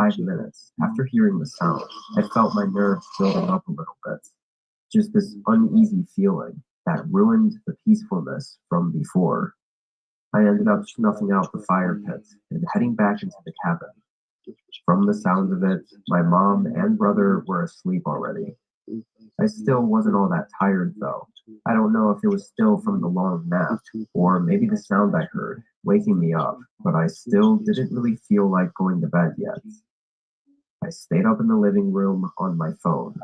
5 minutes. After hearing the sound, I felt my nerves building up a little bit. Just this uneasy feeling that ruined the peacefulness from before. I ended up snuffing out the fire pit and heading back into the cabin. From the sounds of it, my mom and brother were asleep already. I still wasn't all that tired though. I don't know if it was still from the long nap, or maybe the sound I heard waking me up, but I still didn't really feel like going to bed yet. I stayed up in the living room on my phone.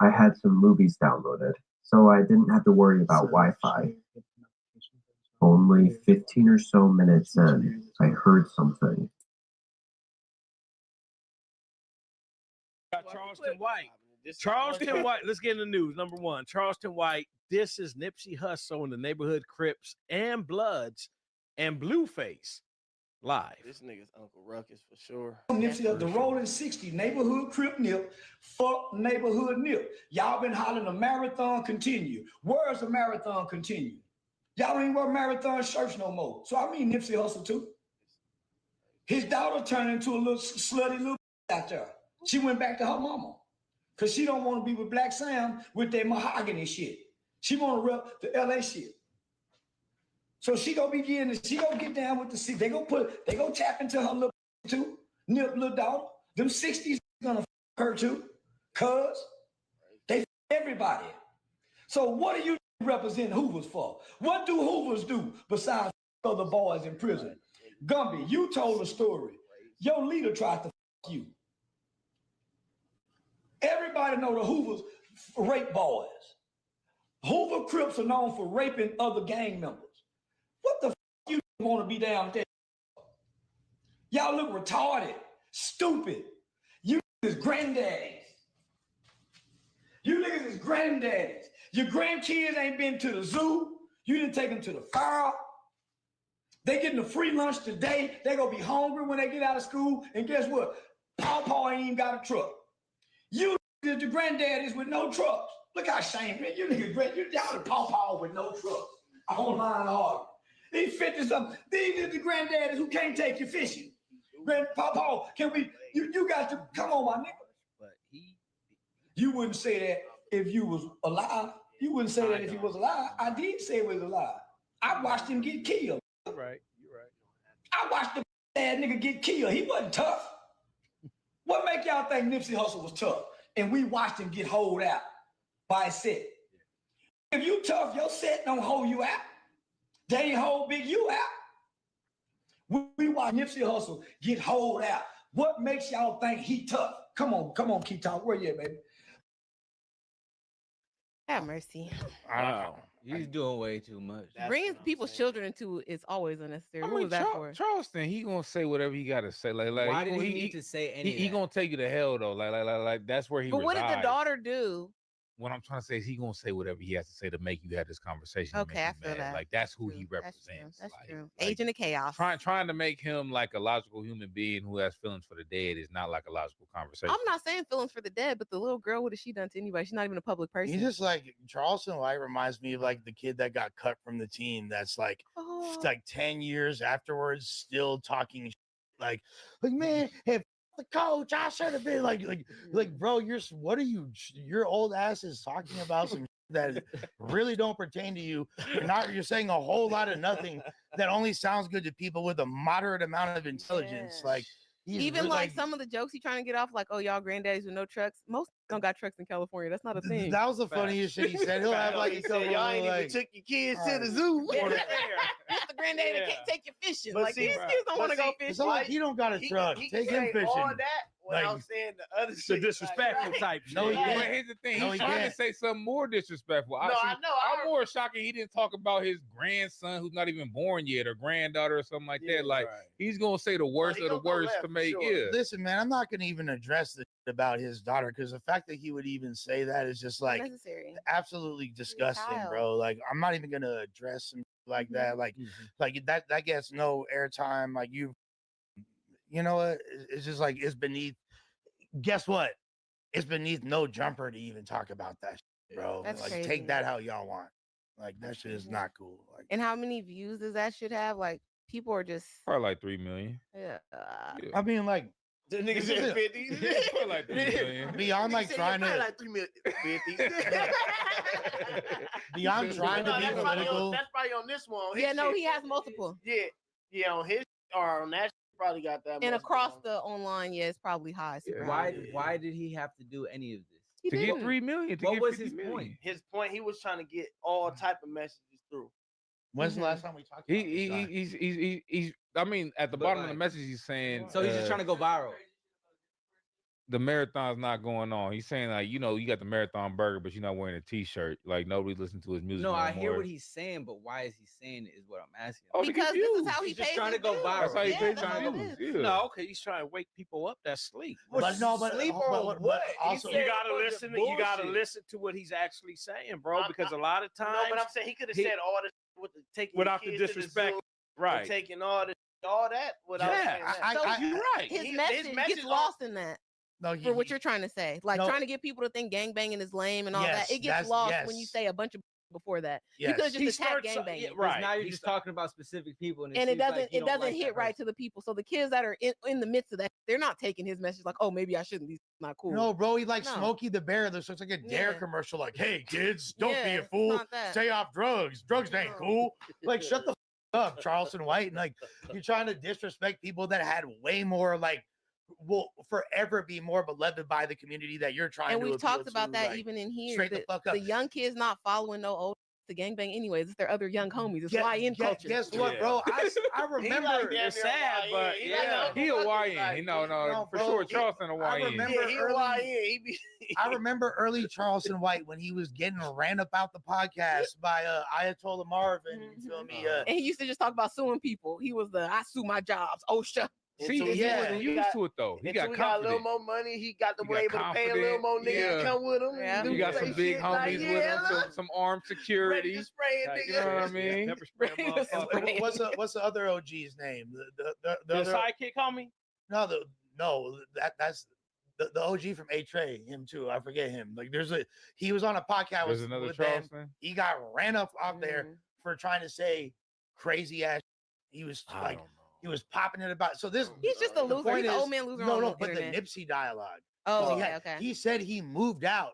I had some movies downloaded, so I didn't have to worry about Wi-Fi. Only 15 or so minutes in, I heard something. Charleston White. Charleston White. Let's get in the news. Number one, Charleston White. This is Nipsey Hussle and the Neighborhood Crips and Bloods and Blueface live. This nigga's Uncle Ruckus for sure. Nipsey of the Rolling 60, Neighborhood Crip Nip, fuck Neighborhood Nip. Y'all been hollering a marathon continue. Where's the marathon continue? Y'all don't even wear marathon shirts no more. So I mean Nipsey Hussle too. His daughter turned into a little slutty little out there. She went back to her mama. Cause she don't want to be with Black Sam with their mahogany shit. She want to rep the LA shit. So she gonna begin to, she gonna get down with the C. They go tap into her little too, Nip little daughter. Them 60s gonna f her too. Cause they f everybody. So what do you represent Hoovers for? What do Hoovers do besides other boys in prison? Gumby, you told a story. Your leader tried to f you. Everybody know the Hoovers rape boys. Hoover Crips are known for raping other gang members. What the f you want to be down there? Y'all look retarded, stupid. You is granddaddies. You niggas is granddaddies. Your grandkids ain't been to the zoo. You didn't take them to the fair. They getting a free lunch today. They gonna be hungry when they get out of school. And guess what? Paw ain't even got a truck. You the granddaddies with no trucks. Look how shame, man. You niggas, you down to Paw with no trucks. Online hard. These 50-something, these are the granddaddies who can't take you fishing. Paw, can we, you got to, come on, my nigga. But You wouldn't say that if you was alive. You wouldn't say that if he was alive. I did say he was alive. I watched him get killed. you're right. You're right. I watched the bad nigga get killed. He wasn't tough. What make y'all think Nipsey Hussle was tough? And we watched him get holed out by his set. If you tough, your set don't hold you out. They ain't hold Big U out. We watch Nipsey Hussle get holed out. What makes y'all think he tough? Come on, keep talking. Where you at, baby? Have mercy. Wow. He's doing way too much. Bringing people's children into it is always unnecessary. What was that for? Charleston, he gonna say whatever he gotta say. Like why did he need to say anything? He gonna take you to hell though. Like that's where he. But what did resides. the daughter do? What I'm trying to say is he gonna say whatever he has to say to make you have this conversation. Okay, I feel that. Like that's who True. he represents. That's like, true. Like, Agent of chaos. Trying to make him like a logical human being who has feelings for the dead is not like a logical conversation. I'm not saying feelings for the dead, but the little girl, what has she done to anybody? She's not even a public person. He's just like Charleston White reminds me of like the kid that got cut from the team. That's like 10 years afterwards, still talking like man, if the coach, I should have been like, bro, your old ass is talking about some that really don't pertain to you. You're saying a whole lot of nothing that only sounds good to people with a moderate amount of intelligence. Yeah. Like even like some of the jokes he's trying to get off, like, oh, y'all granddaddies with no trucks. Most don't got trucks in California. That's not a thing. That was the funniest shit he said. He'll have like a couple y'all ain't like, even took your kids to the zoo. Yeah, the granddaddy that can't take you fishing. But like these kids don't want to go fishing. It's like he don't got a truck. Take him fishing. All that when I'm saying the other shit. The disrespectful type shit. No, but here's the thing. He's trying to say something more disrespectful. I know. I'm more shocking he didn't talk about his grandson who's not even born yet or granddaughter or something like that. Like he's gonna say the worst of the worst to make it. Listen, man, I'm not gonna even address the shit about his daughter because the fact that he would even say that is just like absolutely disgusting, bro. Like I'm not even gonna address some like that. Like that gets no airtime. Like you know what? It's just like it's beneath. Guess what? It's beneath no jumper to even talk about that shit, bro. That's like crazy. Take that how y'all want. Like that shit is not cool. Like, and how many views does that shit have? Like people are just probably like 3 million. Yeah. I mean, like The nigga said 50. Probably like 3 million. Beyond like trying to like 3 million. 50. beyond trying to No, be that's probably political. that's probably on this one. Yeah, no, he has multiple. Yeah, on his or on that probably got that. And much across on. the online, yeah, it's probably high. Super high. Why did he have to do any of this? He To get didn't. 3 million. To What get was 50 his million. point? His point, he was trying to get all type of messages through. When's the last time we talked about this guy? He's I mean, at the But bottom of the like- message, he's saying So he's just trying to go viral. the marathon's not going on. He's saying like, you know, you got the marathon burger, but you're not wearing a t-shirt. Like nobody's listening to his music. No, I hear more. what he's saying, but why is he saying it is what I'm asking. Oh, to get Because this is views. how he He's just pays trying to his go bills. viral. That's how he Yeah, pays that's his all it views. is. Yeah. No, okay, he's trying to wake people up that's sleep. But no, but Sleep on what? also You gotta It wasn't listen. You gotta bullshit. listen to what he's actually saying, bro. I'm- Because a lot of times, No, but I'm saying he could have he- said all this with the taking without the kids to disrespect, zoo, right? and taking all that without saying Yeah, that. So you're right. His His message message gets on- lost in that. no, For what you're trying to say, like No. trying to get people to think gangbanging is lame and all Yes, that. It that's- gets lost when you yes. say a bunch of before that. yes. You could have He just attacked starts- gangbanging. yeah, Right. right. Now you're He just start- talking about specific people, and And it seems doesn't like you it don't doesn't like hit that right person. to the people. So the kids that are in the midst of that, they're not taking his message like, oh, maybe I shouldn't. These not cool. No, bro, he like No. Smokey the Bear. This looks like a Dare Yeah. commercial. Like, hey kids, don't Yeah, be a it's fool. not that. Stay off drugs. Drugs ain't No. cool. Like, shut the up, Charleston White. And like, you're trying to disrespect people that had way more, like, will forever be more beloved by the community that you're trying And to we've appeal talked about to, that like, even in here. straight the fuck up. The young kids not following no old to gangbang anyways. It's their other young homies. It's Guess- YN guess- culture. Guess what, Yeah. bro? I He remember. like damn it's near sad, YN. but He yeah. like He a Uncle Ruckus, YN. like, No, No, for bro, sure. it- Charleston a I YN. remember Yeah, he a early- YN. He be. I remember early Charleston White when he was getting ran up out the podcast by Ayatollah Marvin. You feel me? And he used to just talk about suing people. He was the I sue my jobs. OSHA. See, Until he yeah. wasn't used to it though. He Until got we got a little confident. more money, he got the He got way able to pay a little more confident, niggas to yeah. come with him. Yeah. and do You got say some big shit homies like, with yeah, him, look, some armed ready security. to spray it, Like, nigga. You know what I mean? Pepper spray Ready to motherfucker. spray. What's the other OG's name? The The other, sidekick, homie. no, that's the OG from A Trey, him too. I forget him. Like he was on a podcast There's with, another with them. Charleston. He got ran up out there Mhm. for trying to say crazy ass. He was I like don't know. he was popping it about. So this He's just a the loser. point He's an is- old man loser. No, on no, the but internet. the Nipsey dialogue. Oh, He okay, had- okay. He said he moved out.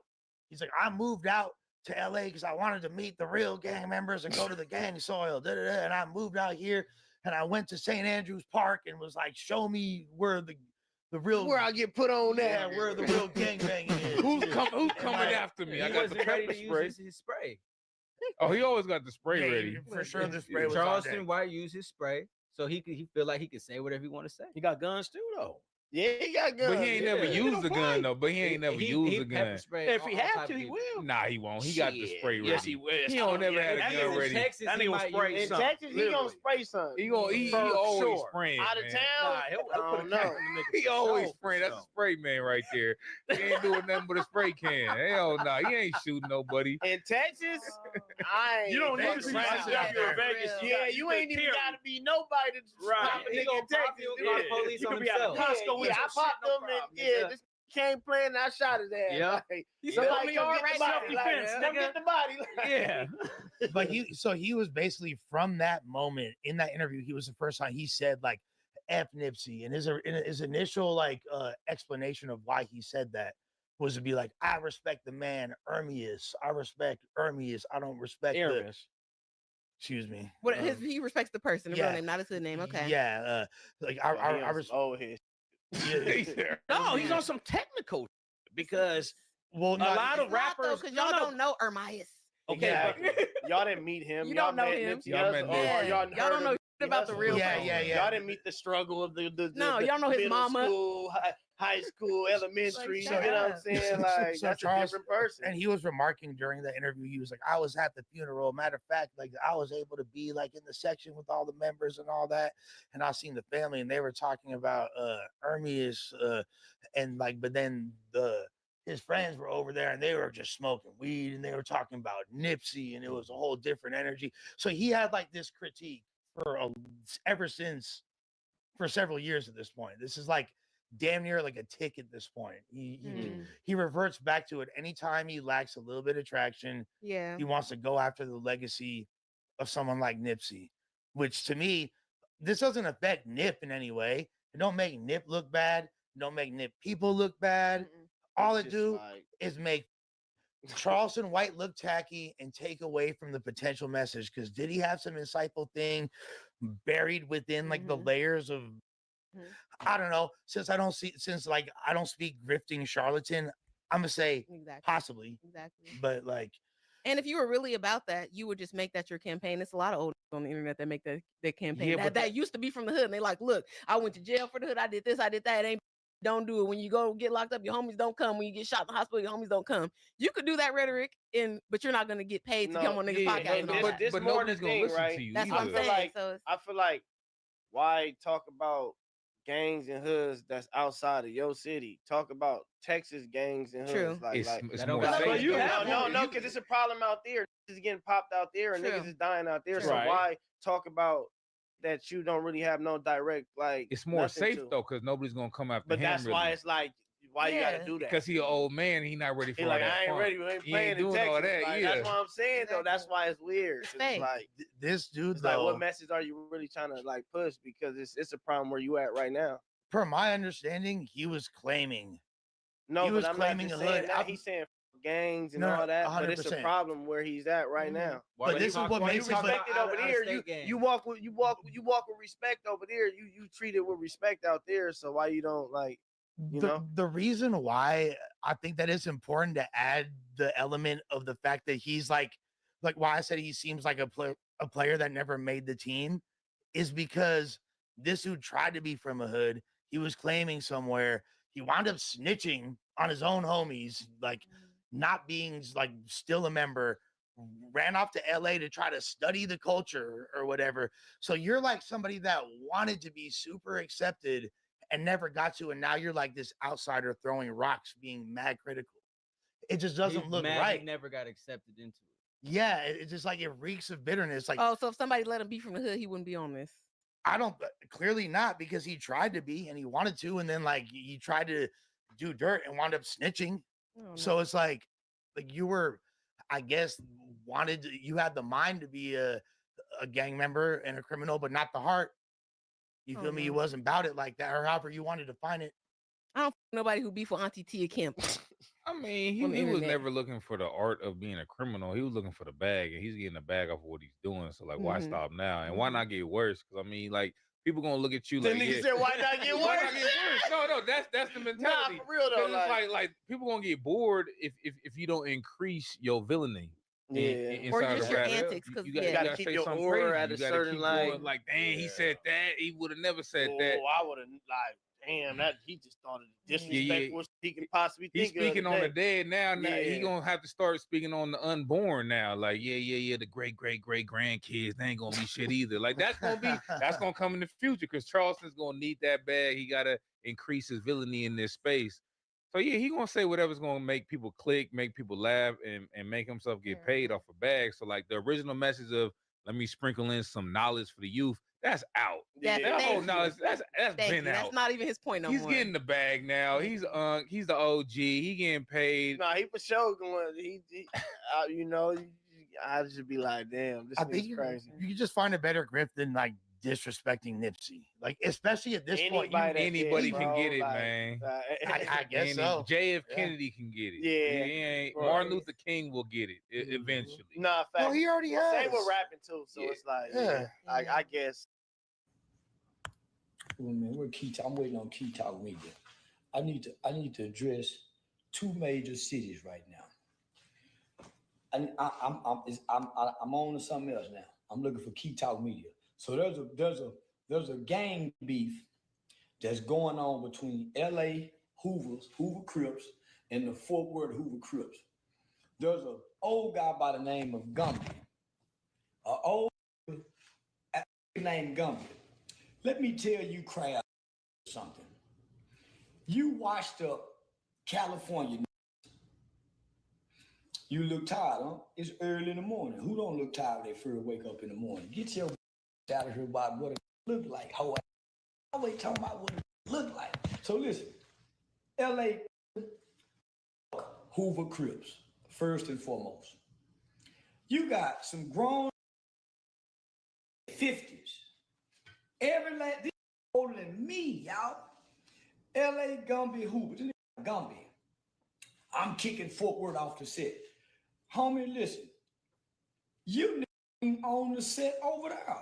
He's like, I moved out to LA because I wanted to meet the real gang members and go to the gang soil. And I moved out here and I went to St. Andrews Park and was like, show me where the real Where I get put on yeah, that. where the real gangbanging is. Who's Yeah. coming like, after me? He I got the wasn't ready pepper to use spray. his spray. Oh, he always got the spray Yeah, ready. for sure the spray was on Charleston deck. White used his spray, so he feel like he could say whatever he want to say. He got guns too, though. Yeah, he got guns. But he ain't never Yeah. used the gun though. But he ain't never used he the pepper gun. sprayed If he all have type to, of he people. will. Nah, he won't. He got the Shit. spray ready. Yes, he will. He don't never had a That gun nigga in ready. Texas, That he nigga will might spray use- In something, Texas, he gonna literally. spray something. He For always sure. spraying. Out of man. town. Nah, he'll I put a don't cap know. on the nigga He for always sure. spraying. That's a spray man right there. He ain't doing nothing but a spray can. Hell no, he ain't shooting nobody. In Texas, I ain't. You don't need to fucking see around. CW in Vegas. Yeah, you ain't even gotta be nobody to Right. pop a He nigga gonna in Texas. pop you Yeah. with the police You on could be at a himself. Costco with Yeah, some I popped shit, no them and problem, yeah, nigga. this came playing and I shot his ass. Yeah. Like, You somebody feel me? come All get right, the body. Like, self-defense, come nigga. get the body. Yeah. But he was basically from that moment in that interview. He was the first time he said like F Nipsey, and his initial like explanation of why he said that was to be like, I respect the man Ermias. I respect Ermias. I don't respect the. Areas. Excuse me. What he respects the person, the yeah. real name, not his hood name. Okay. Yeah. Like I respect. Oh, his. No, he's on some technical Well, because a no, lot of It's not, though, rappers. because No, y'all no. don't know Ermias. Okay, Exactly. Y'all didn't meet him. You Y'all don't know met him. Nipsey Y'all met Hussle, or Nipsey. Y'all heard don't know of shit about the Hussle. real Yeah, thing. yeah, yeah. Y'all didn't meet the struggle of the No, the y'all know his middle mama. school, high school, elementary. shut You know what I'm up. saying? Like So that's a Charles- different person. And he was remarking during the interview, he was like, I was at the funeral. Matter of fact, like I was able to be like in the section with all the members and all that. And I seen the family and they were talking about Ermias and like, but then his friends were over there and they were just smoking weed and they were talking about Nipsey and it was a whole different energy. So he had like this critique ever since for several years at this point. This is like damn near like a tick at this point. He reverts back to it anytime he lacks a little bit of traction. Yeah. He wants to go after the legacy of someone like Nipsey, which to me, this doesn't affect Nip in any way. It don't make Nip look bad. don't make Nip people look bad. All it do is make Charleston White look tacky and take away from the potential message. Because did he have some insightful thing buried within like the layers of I don't know. Since I don't speak grifting charlatan, I'm gonna say possibly. Exactly. But like, and if you were really about that, you would just make that your campaign. It's a lot of old on the internet that make that their campaign. Yeah, that used to be from the hood. And they like, look, I went to jail for the hood. I did this, I did that. It ain't don't do it. When you go get locked up, your homies don't come. When you get shot in the hospital, your homies don't come. You could do that rhetoric, but you're not gonna get paid to come on niggas podcast. And all that. But nobody's gonna listen right? to you. That's what I'm saying. I feel like why talk about gangs and hoods that's outside of your city? Talk about Texas gangs and hoods. True. It's more safe. safe. No, because it's a problem out there. Niggas getting popped out there and niggas is dying out there. True. So why talk about that you don't really have no direct like? It's more safe though, because nobody's gonna come after him. But that's why it's like, why you gotta do that? Because he an old man, he not ready for all like, that. I ain't fun. ready. We ain't He playing ain't in doing Texas. all that. Like, Yeah, that's what I'm saying though. That's why it's weird. It's like this dude it's though. like, what message are you really trying to like push? Because it's a problem where you at right now. Per my understanding, he was claiming. No, he was but I'm claiming not a just saying hood. that. He's saying gangs and No, all that, but it's a 100%. problem where he's at right now. But this is what makes you him respect it over there. You walk with respect over there. You treat it with respect out there. So why you don't like? The reason why I think that it's important to add the element of the fact that he's like why I said he seems like a player that never made the team is because this dude tried to be from a hood. He was claiming somewhere. He wound up snitching on his own homies, like not being like still a member, ran off to LA to try to study the culture or whatever. So you're like somebody that wanted to be super accepted and never got to, and now you're like this outsider throwing rocks, being mad critical. It just doesn't look right. He never got accepted into it. Yeah, it's just like it reeks of bitterness. Like, oh, so if somebody let him be from the hood, he wouldn't be on this. I don't, clearly not, because he tried to be and he wanted to, and then like he tried to do dirt and wound up snitching. Oh, no. So it's like you were, I guess, you had the mind to be a gang member and a criminal, but not the heart. You feel me? No. You wasn't about it like that, or however you wanted to find it. I don't nobody who beef with Auntie Tia Kemp. I mean, he was never looking for the art of being a criminal. He was looking for the bag, and he's getting the bag off of what he's doing. So like, why stop now? And why not get worse? Because I mean, like, people gonna look at you like, nigga said, why not get worse? Why not get worse? No, that's the mentality. Nah, for real though. It's like people gonna get bored if you don't increase your villainy. Yeah, or just your antics, because you you gotta keep say your something aura crazy. at a You gotta certain keep like, going, like, dang, he said that. He would have never said that. I would have like, damn, that he just thought of the disrespectful he can possibly He's think speaking of on the dead now. Now Yeah. he gonna have to start speaking on the unborn now. Like, yeah, the great grandkids, they ain't gonna be shit either. Like that's gonna come in the future because Charleston's gonna need that bag. He gotta increase his villainy in this space. So yeah, he gonna say whatever's gonna make people click, make people laugh, and make himself get paid off a bag. So like the original message of let me sprinkle in some knowledge for the youth, that's out. That whole knowledge, that's been out. That's not even his point no He's more. getting the bag now. He's the OG. He getting paid. Nah, he for sure going. He you know, I just be like, damn, this is crazy. You just find a better grip than like disrespecting Nipsey, like especially at this point. Anybody can get it, man. I guess so. JF Kennedy can get it. Yeah, Martin Luther King will get it eventually. Nah, fact. Well, he already has. Same with rapping too. So it's like, I guess. Well, man, I'm waiting on Key Talk Media. I need to address two major cities right now. I'm on to something else now. I'm looking for Key Talk Media. So there's a gang beef that's going on between LA Hoover Crips and the Fort Worth Hoover Crips. There's an old guy by the name of Gumby. An old named Gumby. Let me tell you, crowd, something. You washed up California. You look tired, huh? It's early in the morning. Who don't look tired when they first wake up in the morning? Get your out of here about what it look like. How I always talking about what it look like. So listen, LA Hoover Crips, first and foremost. You got some grown 50s. This older than me, y'all. L.A. Gumby Hoover. This nigga Gumby. I'm kicking Fort Worth off the set. Homie, listen. You niggas on the set over there.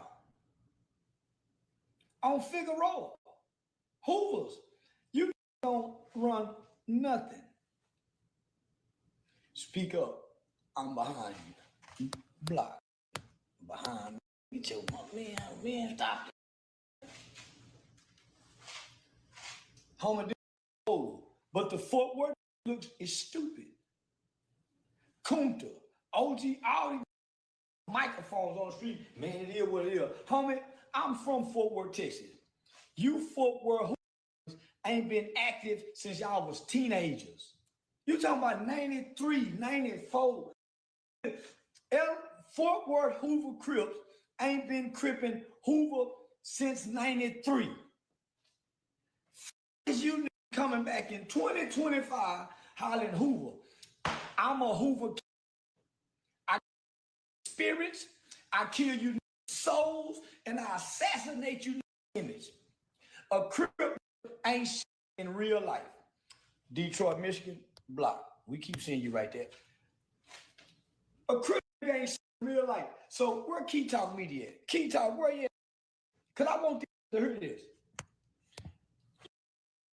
On Figueroa. Hoovers. You don't run nothing. Speak up. I'm behind you. Block. Behind me. Get your man, stop it. Homie, this is old. But the Fort Worth looks is stupid. Kunta, OG, all these microphones on the street. Man, it is what it is. Homie, I'm from Fort Worth, Texas. You Fort Worth ain't been active since y'all was teenagers. You talking about 93, 94. Fort Worth Hoover Crips ain't been cripping Hoover since 93. You coming back in 2025 hollering Hoover. I'm a Hoover. I spirits, I kill you souls, and I assassinate you image. A Crip ain't shit in real life. Detroit, Michigan, block. We keep seeing you right there. A Crip ain't shit in real life. So where Key Talk Media at? Key Talk, where you at? Because I want to hear this.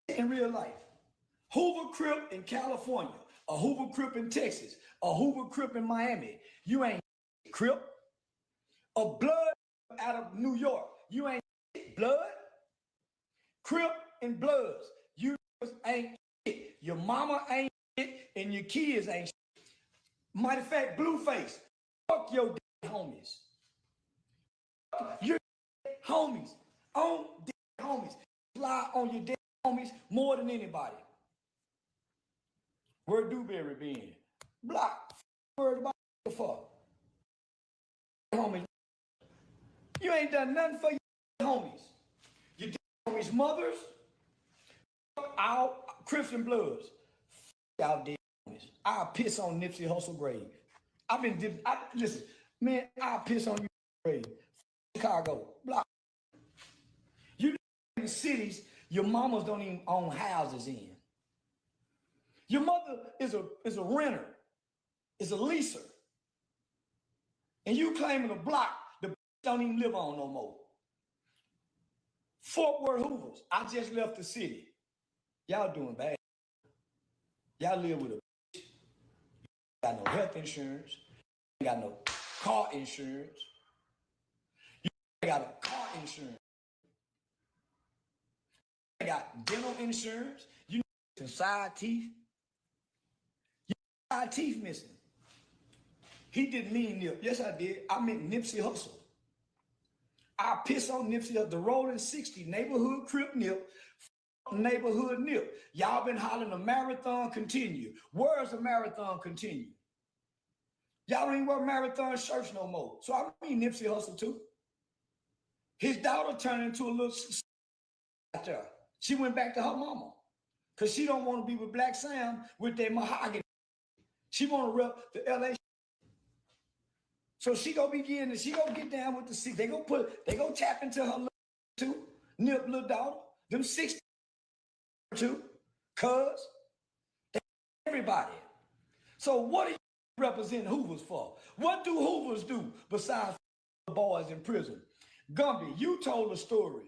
In real life. Hoover Crip in California, a Hoover Crip in Texas, a Hoover Crip in Miami. You ain't Crip. A Blood out of New York. You ain't Blood. Crip and Bloods. You ain't shit. Your mama ain't shit, and your kids ain't shit. Matter of fact, Blueface, fuck your homies. Your homies. On homies. Fly on your dead homies more than anybody. Where Dewberry been? Block. Word about the fuck. Homies. You ain't done nothing for your homies. Your homies' mothers, our Crips and Bloods. Y'all dead homies. I'll piss on Nipsey Hussle grave. Listen, man, I'll piss on you grave. Chicago. Block. You in cities your mamas don't even own houses in. Your mother is a renter, is a leaser. And you claiming a block the don't even live on no more. Fort Worth Hoovers, I just left the city. Y'all doing bad. Y'all live with a bitch. You got no health insurance. You got no car insurance. You got a car insurance. You got dental insurance. You know side teeth. Side teeth missing. He didn't mean Nip. Yes, I did. I meant Nipsey Hussle. I piss on Nipsey, the rolling 60, neighborhood Crip Nip, neighborhood Nip. Y'all been hollering a marathon continue. Where's the marathon continue? Y'all don't even wear marathon shirts no more. So I mean Nipsey Hussle too. His daughter turned into a little out there. She went back to her mama because she don't want to be with Black Sam with their mahogany. She want to rep the LA. So she gonna begin and she gonna get down with the six. They go tap into her little too, Nip little daughter, them 62, cuz everybody. So what do you represent Hoovers for? What do Hoovers do besides boys in prison? Gumby, you told a story.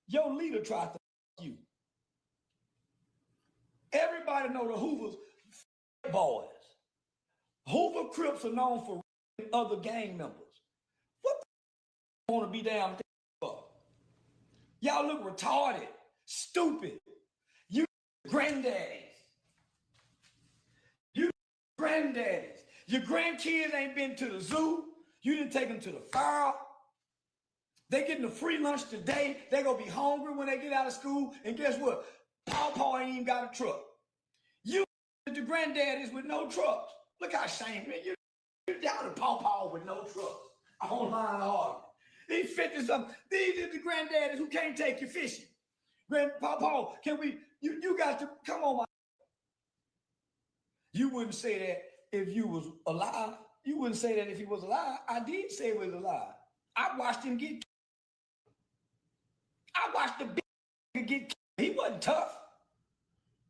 Your leader tried to you. Everybody know the Hoovers boys. Hoover Crips are known for other gang members. What the want to be down for? Y'all look retarded, stupid. You granddaddies. You granddaddies. Your grandkids ain't been to the zoo. You didn't take them to the fair. They getting a free lunch today. They gonna be hungry when they get out of school. And guess what? Paw ain't even got a truck. You the granddaddies with no trucks. Look how ashamed, man. You're down to Paw with no trucks. Online argument. These 50-something. These are the granddaddies who can't take you fishing. Paw, can we, you got to, come on, my. You wouldn't say that if you was alive. You wouldn't say that if he was alive. I did say he was alive. I watched him get. I watched the big get. He wasn't tough.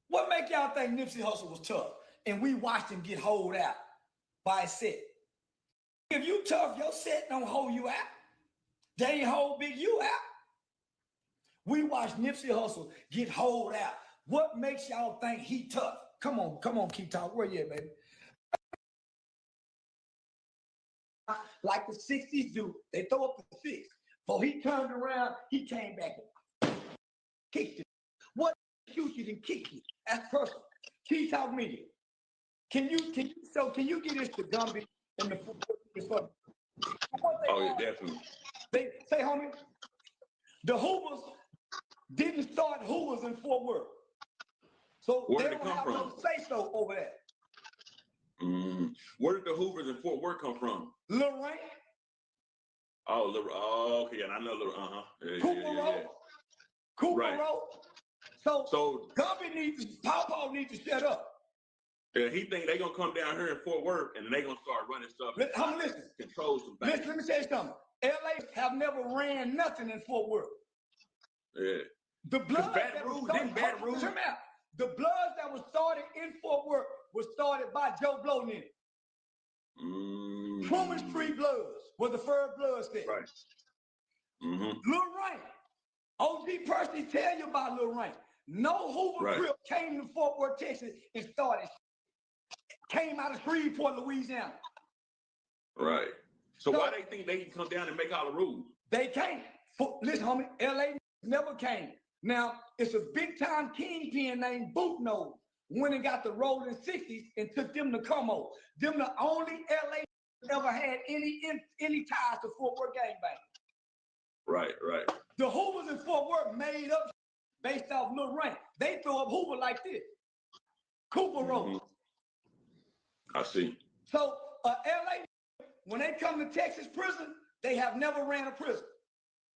What make y'all think Nipsey Hussle was tough? And we watched him get holed out by his set. If you tough, your set don't hold you out. They ain't hold Big U out. We watched Nipsey Hussle get holed out. What makes y'all think he tough? Come on, keep talking. Where you at, baby? Like the 60s do. They throw up the 6. Before he turned around, he came back and kicked it. What shoot you and kick you? That's personal. Key Talk Media. Can you get this to Gumby and the football? Oh, yeah, definitely. They say, homie, the Hoovers didn't start Hoovers in Fort Worth. So Where they did it don't come have from? no say-so over there. Where did the Hoovers in Fort Worth come from? Lorraine. Oh, okay, and I know Lorraine. Cooper Road. Cooper Right. Road. So Gumby Pawpaw needs to shut up. Yeah, he think they gonna come down here in Fort Worth and then they gonna start running stuff. Listen. Control some things. Listen, let me tell you something. LA have never ran nothing in Fort Worth. Yeah. The blood Baton Rouge. The blood that was started in Fort Worth was started by Joe Blow in it. Truman Street Bloods was the first blood state. Right. Lil Rain. OG Percy tell you about Lil Rain. No Hoover Crip came to Fort Worth, Texas and started. Came out of Shreveport, Louisiana. Right. So why they think they can come down and make all the rules? They can't. Listen, homie, LA never came. Now, it's a big-time kingpin named Bootnose. Went and got the rolling 60s and took them to Como. Them the only LA ever had any ties to Fort Worth gangbang. Right. The Hoovers in Fort Worth made up based off Lil Rain. They throw up Hoover like this. Cooper Road. I see. So LA, when they come to Texas prison, they have never ran a prison.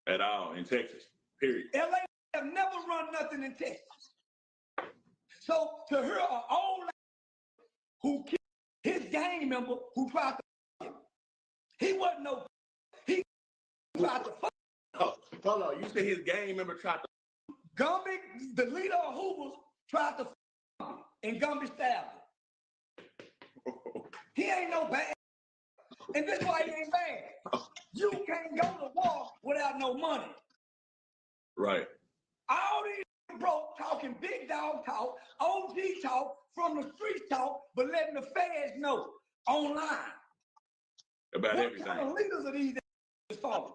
At all in Texas, period. LA have never run nothing in Texas. So to hear an old who killed his gang member who tried to him, he wasn't no, he tried to fuck. Oh, hold on, you said his gang member tried to. Gumby, the leader of Hoovers, tried to fuck him, and Gumby stabbed him. He ain't no bad. And this why he ain't bad. You can't go to war without no money. Right. All these broke talking big dog talk, OG talk, from the streets talk, but letting the feds know online. About what everything. Kind of leaders are these following?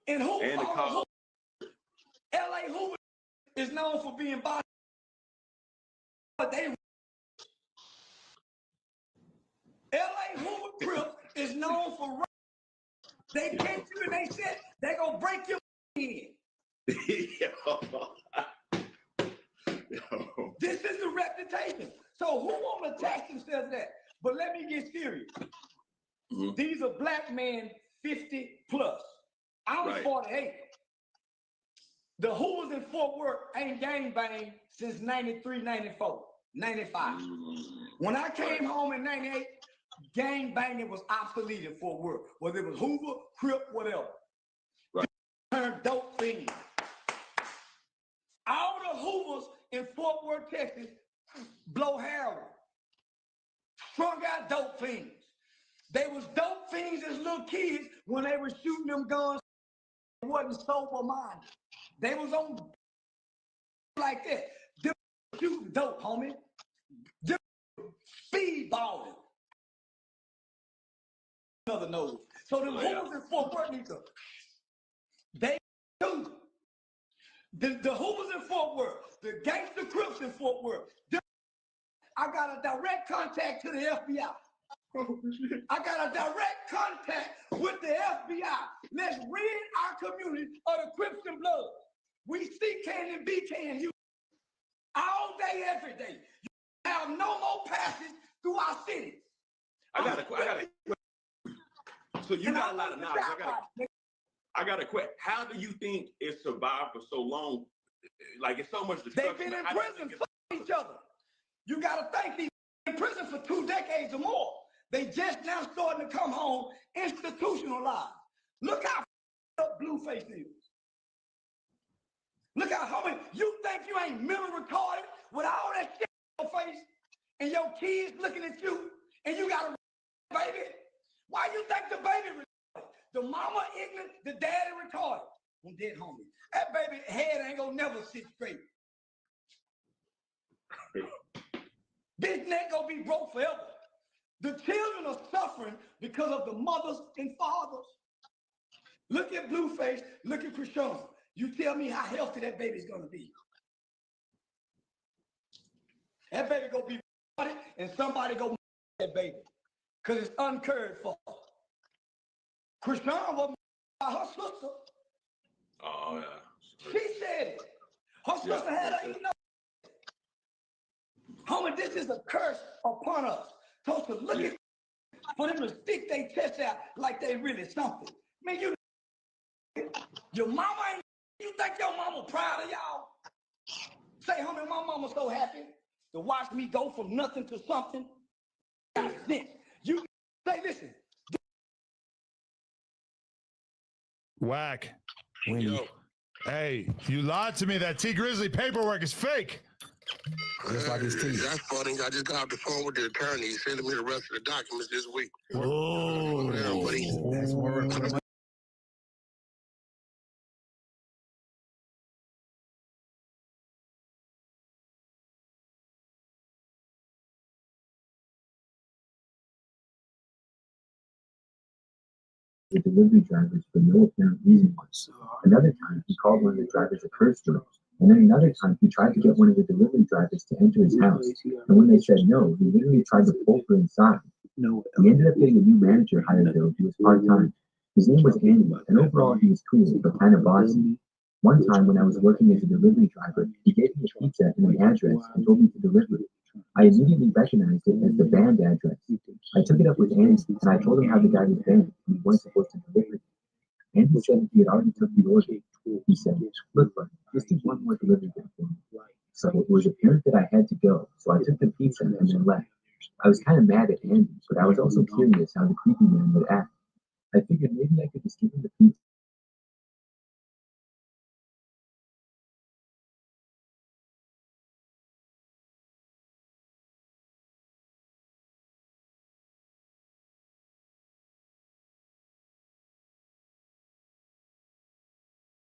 And who and follow who? LA Hoover is known for being body. But LA Hoover Crip is known for they catch you and they said they gonna break your head. This is the reputation. So who won't attach themselves to that? But let me get serious. These are black men 50 plus. I'm 48. The Hoovers in Fort Worth ain't gangbanged since 93, 94, 95. When I came home in 98, gang banging was obsolete in Fort Worth, whether it was Hoover, Crip, whatever. Turned dope fiends. All the Hoovers in Fort Worth, Texas, blow heroin. Strung out dope fiends. They was dope fiends as little kids when they were shooting them guns. They wasn't sober minded. They was on like that. Them shooting dope, homie. Them speedballing. Another nose. So the Hoovers in Fort Worth need to. They do. The Hoovers in Fort Worth, the gangster Crips in Fort Worth. I got a direct contact to the FBI. I got a direct contact with the FBI. Let's rid our community of the Crips and Bloods. We C-can and B-can you all day, every day. You have no more passage through our cities. I got a so you got a lot of knowledge. I got a question. How do you think it survived for so long? Like it's so much destruction. They've been in prison for each other. You got to think these in prison for 2 decades or more. They just now starting to come home institutionalized. Look how up Blueface is. Look how many, you think you ain't mentally retarded with all that shit face and your kids looking at you and you got a baby? Why you think the baby retarded? The mama ignorant, the daddy retarded. I'm dead homie. That baby head ain't gonna never sit straight. This neck gonna be broke forever. The children are suffering because of the mothers and fathers. Look at Blueface, look at Krishan. You tell me how healthy that baby's gonna be. That baby gonna be and somebody go that baby. Cause it's uncared for. Krishan was by her sister. Oh yeah. She said it. Her sister had her eating up. Homie, this is a curse upon us. So to look at for them to stick their chest out like they really something. Man, your mama ain't, you think your mama proud of y'all? Say, homie, my mama's so happy to watch me go from nothing to something. You say, listen. Whack. Hey, you lied to me. That T Grizzly paperwork is fake. Just like his teeth. That's funny. I just got off the phone with the attorney. He's sending me the rest of the documents this week. Oh, yeah, buddy. That's more. The delivery drivers for no apparent reason. Another time, he called one of the drivers a curse word. And then another time, he tried to get one of the delivery drivers to enter his house. And when they said no, he literally tried to pull her inside. He ended up getting a new manager hired though, who was part-time. His name was Andy, and overall he was cool, but kind of bossy. One time when I was working as a delivery driver, he gave me a pizza and an address and told me to deliver it. I immediately recognized it as the banned address. I took it up with Andy, and I told him how the guy was banned and he wasn't supposed to deliver it. Andy said he had already took the order. He said, look, bud, just do one more delivery thing for me. So it was apparent that I had to go, so I took the pizza and then left. I was kind of mad at Andy, but I was also curious how the creepy man would act. I figured maybe I could just give him the pizza